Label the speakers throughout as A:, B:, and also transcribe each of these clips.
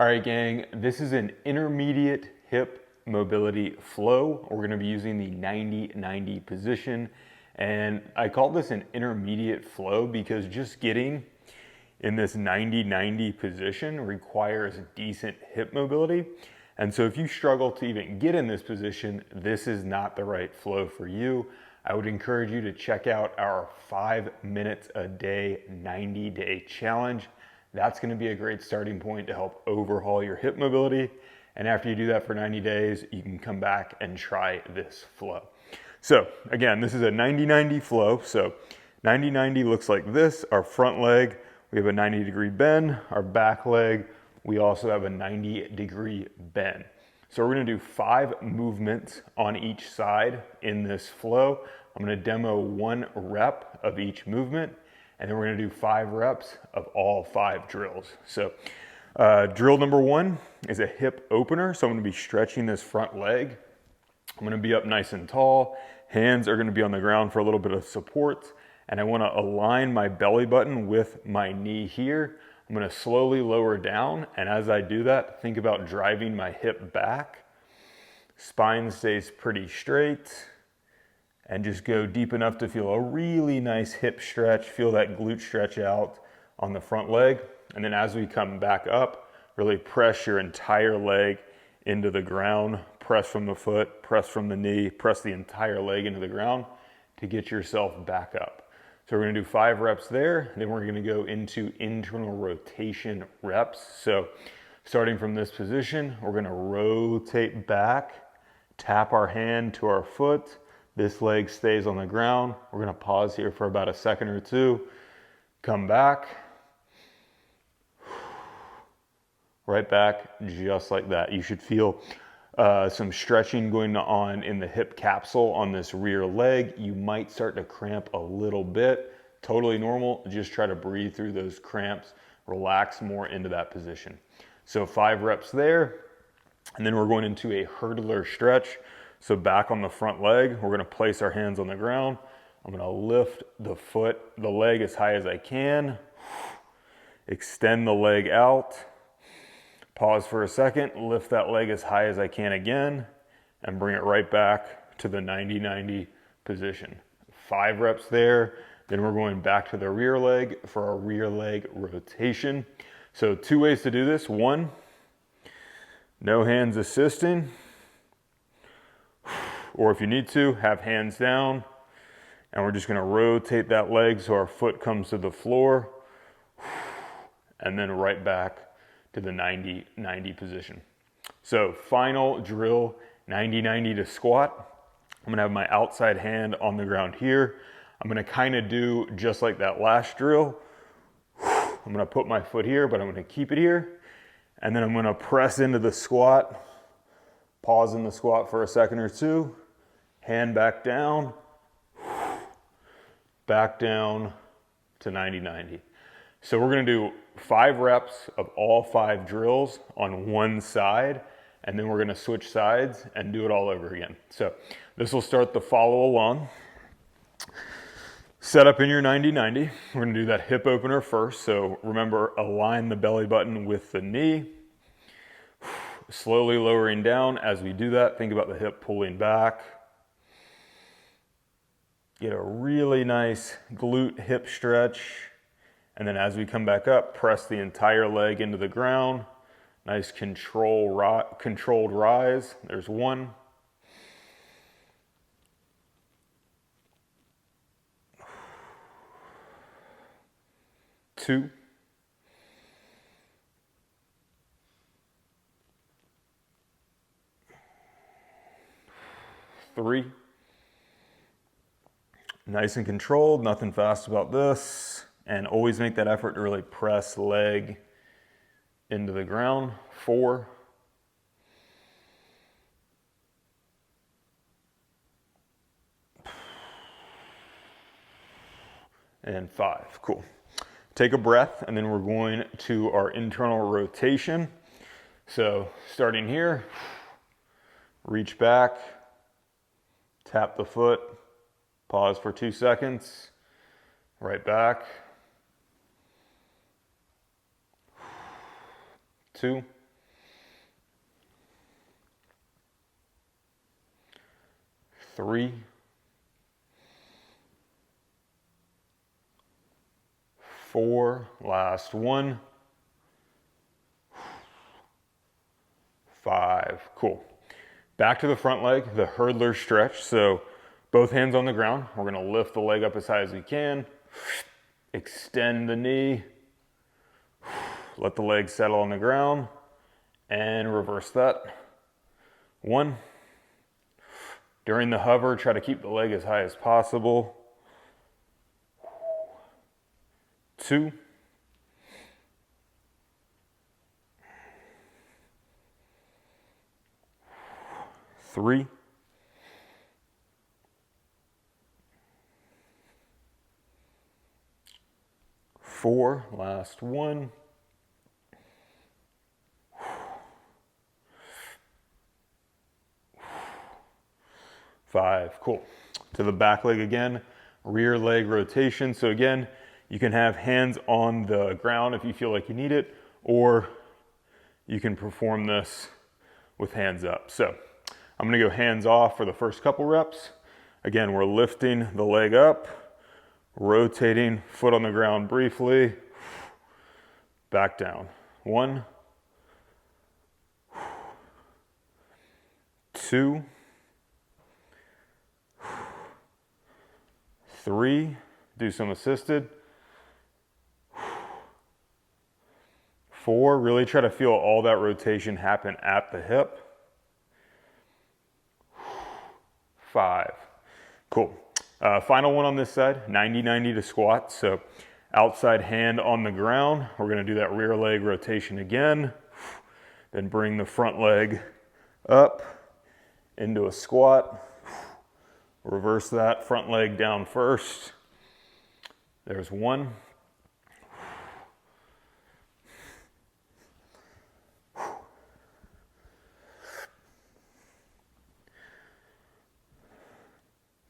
A: All right, gang, this is an intermediate hip mobility flow. We're gonna be using the 90-90 position. And I call this an intermediate flow because just getting in this 90-90 position requires decent hip mobility. And so if you struggle to even get in this position, this is not the right flow for you. I would encourage you to check out our 5 minutes a day, 90-day challenge. That's gonna be a great starting point to help overhaul your hip mobility. And after you do that for 90 days, you can come back and try this flow. So again, this is a 90-90 flow. So 90-90 looks like this. Our front leg, we have a 90-degree bend. Our back leg, we also have a 90-degree bend. So we're gonna do 5 movements on each side in this flow. I'm gonna demo 1 rep of each movement, and then we're gonna do 5 reps of all 5 drills. So drill number 1 is a hip opener. So I'm gonna be stretching this front leg. I'm gonna be up nice and tall. Hands are gonna be on the ground for a little bit of support. And I wanna align my belly button with my knee here. I'm gonna slowly lower down. And as I do that, think about driving my hip back. Spine stays pretty straight. And just go deep enough to feel a really nice hip stretch. Feel that glute stretch out on the front leg. And then as we come back up, really press your entire leg into the ground. Press from the foot, press from the knee, press the entire leg into the ground to get yourself back up. So we're gonna do 5 reps there. Then we're gonna go into internal rotation reps. So starting from this position, we're gonna rotate back, tap our hand to our foot. This leg stays on the ground. We're gonna pause here for about a second or two. Come back. Right back, just like that. You should feel some stretching going on in the hip capsule on this rear leg. You might start to cramp a little bit. Totally normal. Just try to breathe through those cramps. Relax more into that position. So 5 reps there. And then we're going into a hurdler stretch. So back on the front leg, we're gonna place our hands on the ground. I'm gonna lift the leg as high as I can. Extend the leg out. Pause for a second, lift that leg as high as I can again, and bring it right back to the 90-90 position. 5 reps there. Then we're going back to the rear leg for our rear leg rotation. So 2 ways to do this. 1, no hands assisting. Or if you need to, have hands down. And we're just gonna rotate that leg so our foot comes to the floor. And then right back to the 90-90 position. So final drill, 90-90 to squat. I'm gonna have my outside hand on the ground here. I'm gonna kind of do just like that last drill. I'm gonna put my foot here, but I'm gonna keep it here. And then I'm gonna press into the squat. Pause in the squat for a second or two. Hand back down to 90-90. So we're gonna do 5 reps of all 5 drills on one side, and then we're gonna switch sides and do it all over again. So this will start the follow along. Set up in your 90-90. We're gonna do that hip opener first. So remember, align the belly button with the knee. Slowly lowering down. As we do that, think about the hip pulling back. Get a really nice glute hip stretch. And then as we come back up, press the entire leg into the ground. Nice controlled rise. There's 1. 2. 3. Nice and controlled, nothing fast about this. And always make that effort to really press leg into the ground. 4. And 5, cool. Take a breath, and then we're going to our internal rotation. So starting here, reach back, tap the foot, pause for 2 seconds, right back, 2, 3, 4, last one, 5, cool. Back to the front leg, the hurdler stretch. So both hands on the ground. We're gonna lift the leg up as high as we can, extend the knee, let the leg settle on the ground, and reverse that. 1. During the hover, try to keep the leg as high as possible. 2. 3. 4, last one. 5, cool. To the back leg again, rear leg rotation. So again, you can have hands on the ground if you feel like you need it, or you can perform this with hands up. So I'm gonna go hands off for the first couple reps. Again, we're lifting the leg up, rotating, foot on the ground briefly, back down. 1, 2, 3, do some assisted. 4, really try to feel all that rotation happen at the hip. 5, cool. Final one on this side, 90-90 to squat. So outside hand on the ground. We're gonna do that rear leg rotation again. Then bring the front leg up into a squat. Reverse that, front leg down first. There's 1.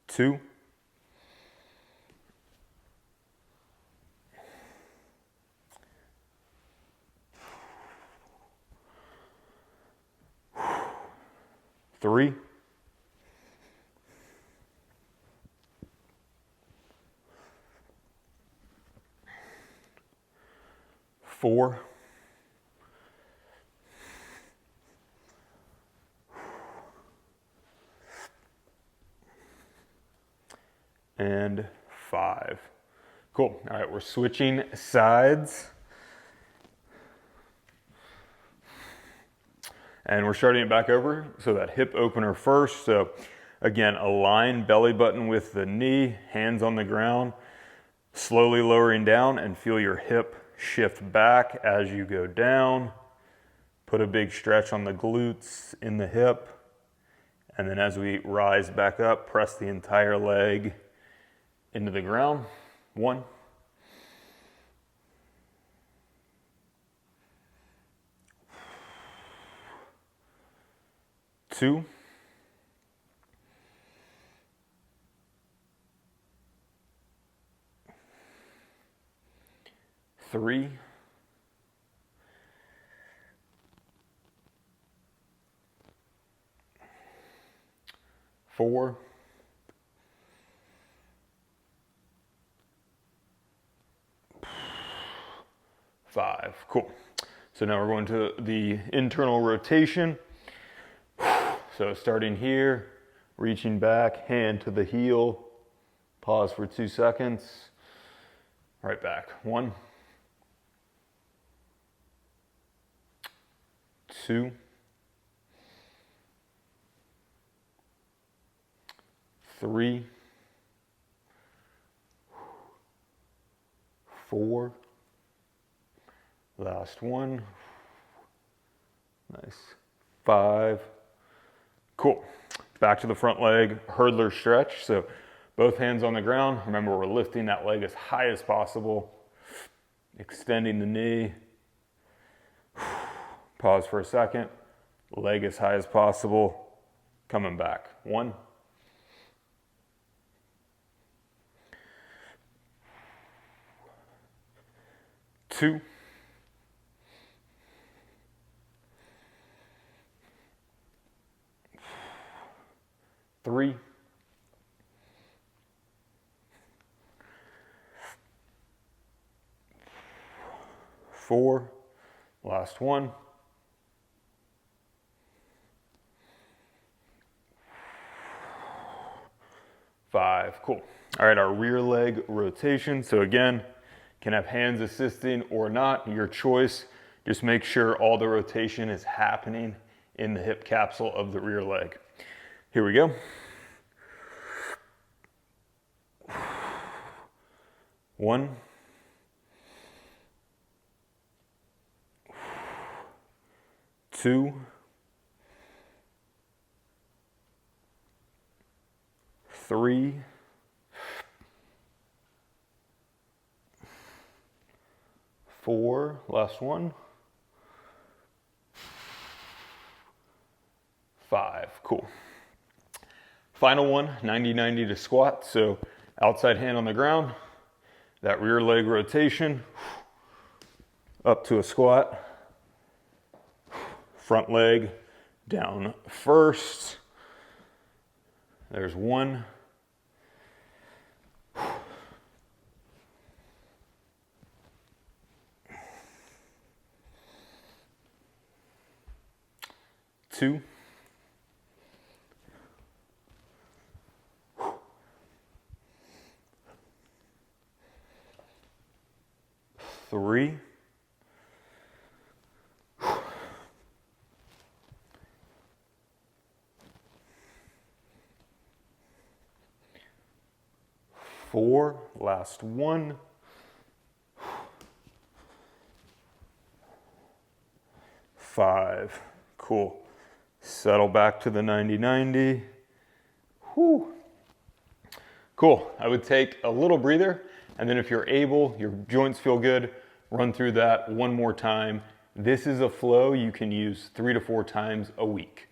A: 2. 3. 4. And 5. Cool. All right, we're switching sides. And we're starting it back over. So that hip opener first. So again, align belly button with the knee, hands on the ground, slowly lowering down, and feel your hip shift back as you go down. Put a big stretch on the glutes in the hip. And then as we rise back up, press the entire leg into the ground. 1. 2. 3. 4. 5. Cool. So now we're going to the internal rotation. So starting here, reaching back, hand to the heel, pause for 2 seconds, right back. 1, 2, 3, 4, last one, nice, 5, cool. Back to the front leg, hurdler stretch. So both hands on the ground. Remember, we're lifting that leg as high as possible, extending the knee. Pause for a second, leg as high as possible, coming back. 1, 2, 3, 4, last one. 5, cool. All right, our rear leg rotation. So again, can have hands assisting or not, your choice. Just make sure all the rotation is happening in the hip capsule of the rear leg. Here we go. 1, 2, 3, 4, last one, 5, cool. Final one, 90-90 to squat. So outside hand on the ground, that rear leg rotation, up to a squat, front leg down first. There's 1, 2, 3, 4, last one, 5, cool. Settle back to the 90-90. Whew. Cool. I would take a little breather, and then if you're able, your joints feel good, run through that one more time. This is a flow you can use 3 to 4 times a week.